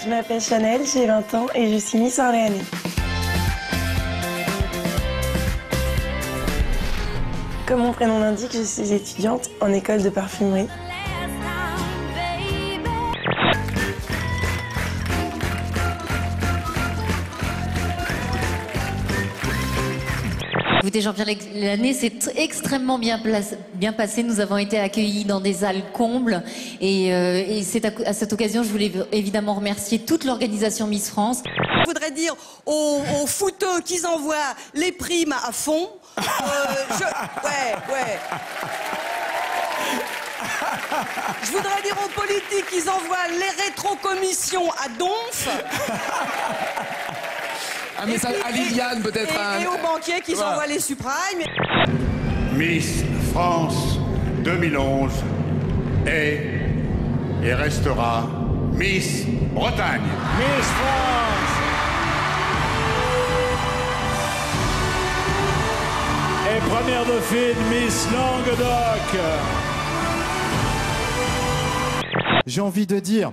Je m'appelle Chanel, j'ai 20 ans et je suis Miss Orléanais. Comme mon prénom l'indique, je suis étudiante en école de parfumerie. Écoutez Jean-Pierre, l'année s'est extrêmement bien passée. Nous avons été accueillis dans des salles combles. Et c'est à cette occasion, je voulais évidemment remercier toute l'organisation Miss France. Je voudrais dire aux footeux qu'ils envoient les primes à fond. Je voudrais dire aux politiques qu'ils envoient les rétrocommissions à Donf. Un message à Liliane peut-être. Et aux banquiers qui envoient les subprimes. Miss France 2011 est et restera Miss Bretagne. Miss France et première dauphine Miss Languedoc. J'ai envie de dire,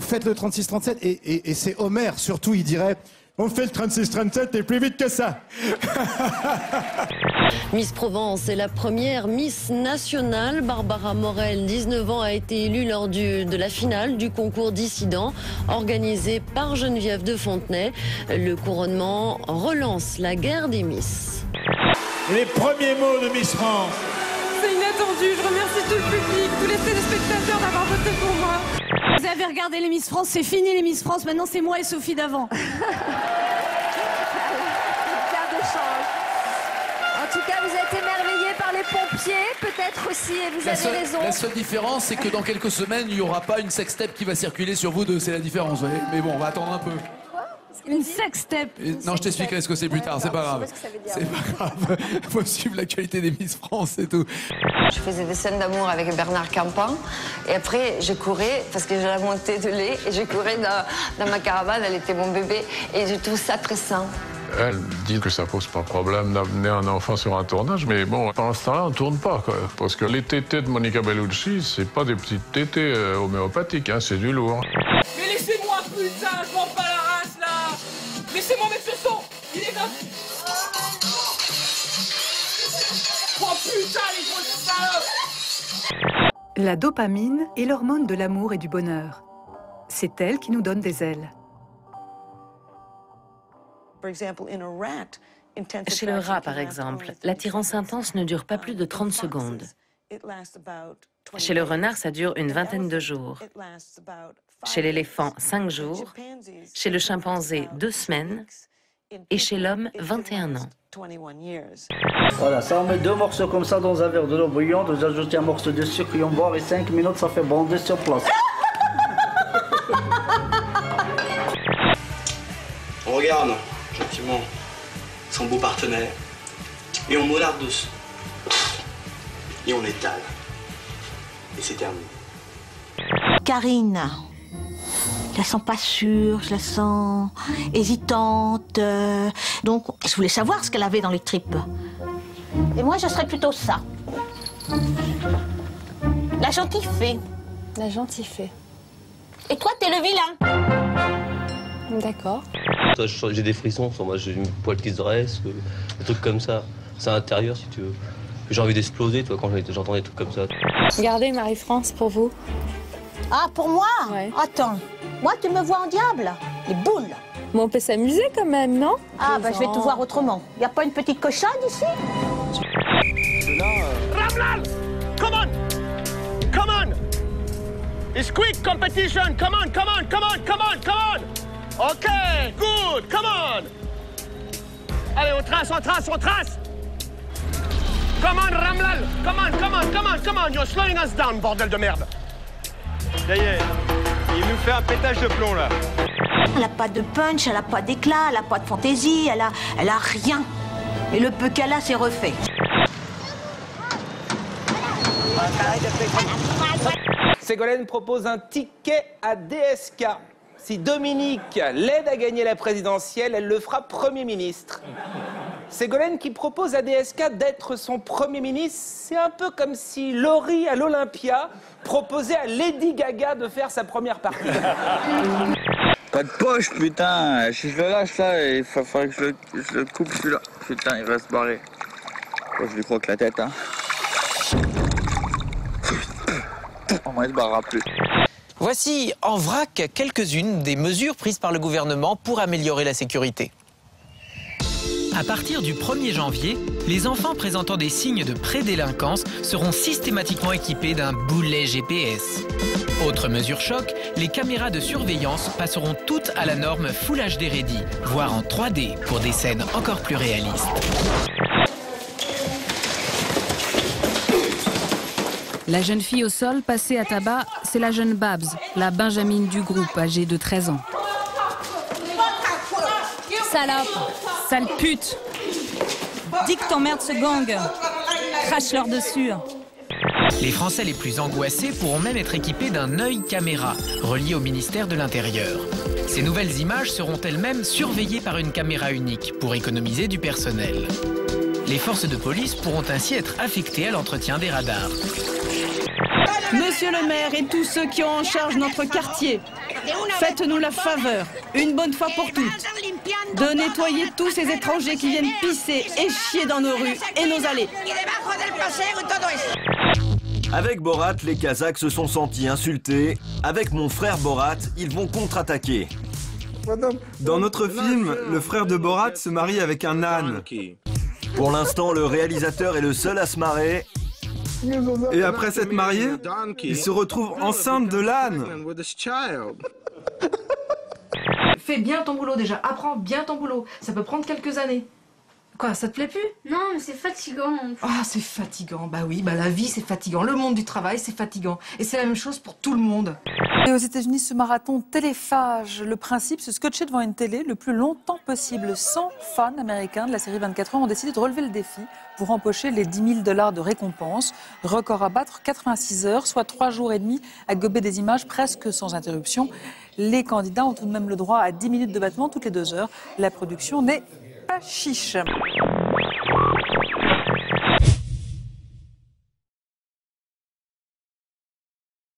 faites le 36-37 et c'est Homer surtout, il dirait... On fait le 36-37 et plus vite que ça. Miss Provence est la première Miss nationale. Barbara Morel, 19 ans, a été élue lors de la finale du concours dissident organisé par Geneviève de Fontenay. Le couronnement relance la guerre des Miss. Les premiers mots de Miss France. C'est inattendu. Je remercie tout le public, tous les téléspectateurs d'avoir voté pour moi. Vous avez regardé les Miss France, c'est fini les Miss France, maintenant c'est moi et Sophie d'avant. En tout cas, vous êtes émerveillés par les pompiers, peut-être aussi, et vous avez raison. La seule différence, c'est que dans quelques semaines, il n'y aura pas une sextape qui va circuler sur vous deux. C'est la différence, vous voyez. Mais bon, on va attendre un peu. Une sextape. Non, je t'expliquerai ce que c'est plus tard, c'est pas grave. C'est pas grave. Faut suivre l'actualité des Miss France et tout. Je faisais des scènes d'amour avec Bernard Campan et après je courais parce que j'ai la montée de lait et je courais dans ma caravane, elle était mon bébé et je trouve ça très sain. Elle dit que ça pose pas de problème d'amener un enfant sur un tournage, mais bon, pendant ce temps-là, on tourne pas, quoi. Parce que les tétés de Monica Bellucci, c'est pas des petites tétés homéopathiques, hein, c'est du lourd. Mais laissez-moi, putain, je m'en bats la race, là. Laissez-moi mettre ce son. Il est là. Oh putain, les grosses salopes. La dopamine est l'hormone de l'amour et du bonheur. C'est elle qui nous donne des ailes. Chez le rat, par exemple, l'attirance intense ne dure pas plus de 30 secondes. Chez le renard, ça dure une vingtaine de jours. Chez l'éléphant, 5 jours. Chez le chimpanzé, 2 semaines. Et chez l'homme, 21 ans. Voilà, ça on met 2 morceaux comme ça dans un verre de l'eau bouillante, vous ajoutez un morceau de sucre et on boit et 5 minutes, ça fait bander sur place. On regarde gentiment son beau partenaire et on monarde dessus. Et on étale. Et c'est terminé. Karine, je la sens pas sûre, je la sens hésitante. Donc, je voulais savoir ce qu'elle avait dans les tripes. Et moi, je serais plutôt ça. La gentille fée. La gentille fée. Et toi, t'es le vilain. D'accord. J'ai des frissons, moi j'ai une poêle qui se dresse, des trucs comme ça. C'est à l'intérieur si tu veux. J'ai envie d'exploser toi quand j'entends des trucs comme ça. Regardez Marie-France pour vous. Ah, pour moi? Ouais. Attends, moi tu me vois en diable. Les boules. Mais on peut s'amuser quand même, non? Ah, bah je vais te voir autrement. Y a pas une petite cochonne ici? Ramlal! Come on! Come on! It's quick competition! Come on, come on, come on, come on, come on! OK, good, come on! Allez, on trace, on trace, on trace! Come on, Ramlal! Come on, come on, come on, come on! You're slowing us down, bordel de merde! Ça y est, il nous fait un pétage de plomb, là. Elle a pas de punch, elle a pas d'éclat, elle a pas de fantaisie, elle a rien. Et le peu qu'elle a, c'est refait. Ségolène propose un ticket à DSK. Si Dominique l'aide à gagner la présidentielle, elle le fera Premier ministre. Ségolène qui propose à DSK d'être son Premier ministre, c'est un peu comme si Laurie à l'Olympia proposait à Lady Gaga de faire sa première partie. Pas de poche, putain. Si je le lâche là, il faudrait que je le coupe celui-là. Putain, il va se barrer. Oh, je lui croque la tête, hein. Au moins, il se barrera plus. Voici en vrac quelques-unes des mesures prises par le gouvernement pour améliorer la sécurité. À partir du 1er janvier, les enfants présentant des signes de prédélinquance seront systématiquement équipés d'un boulet GPS. Autre mesure choc, les caméras de surveillance passeront toutes à la norme Full HD Ready, voire en 3D pour des scènes encore plus réalistes. La jeune fille au sol passée à tabac, c'est la jeune Babs, la benjamine du groupe, âgée de 13 ans. Salope, sale pute. Dis que t'emmerdes ce gang. Crache-leur dessus. Les Français les plus angoissés pourront même être équipés d'un œil caméra, relié au ministère de l'Intérieur. Ces nouvelles images seront elles-mêmes surveillées par une caméra unique, pour économiser du personnel. Les forces de police pourront ainsi être affectées à l'entretien des radars. Monsieur le maire et tous ceux qui ont en charge notre quartier, faites-nous la faveur, une bonne fois pour toutes, de nettoyer tous ces étrangers qui viennent pisser et chier dans nos rues et nos allées. Avec Borat, les Kazakhs se sont sentis insultés. Avec mon frère Borat, ils vont contre-attaquer. Dans notre film, le frère de Borat se marie avec un âne. Pour l'instant, le réalisateur est le seul à se marrer. Et après s'être marié, il se retrouve enceinte de l'âne. Fais bien ton boulot déjà, apprends bien ton boulot. Ça peut prendre quelques années. Quoi, ça te plaît plus? Non, mais c'est fatigant. Ah, c'est fatigant. Bah oui, bah la vie c'est fatigant. Le monde du travail c'est fatigant. Et c'est la même chose pour tout le monde. Et aux États-Unis, ce marathon téléphage, le principe, se scotcher devant une télé le plus longtemps possible. 100 fans américains de la série 24 heures ont décidé de relever le défi pour empocher les $10 000 de récompense. Record à battre, 86 heures, soit 3 jours et demi à gober des images presque sans interruption. Les candidats ont tout de même le droit à 10 minutes de battement toutes les 2 heures. La production n'est pas chiche.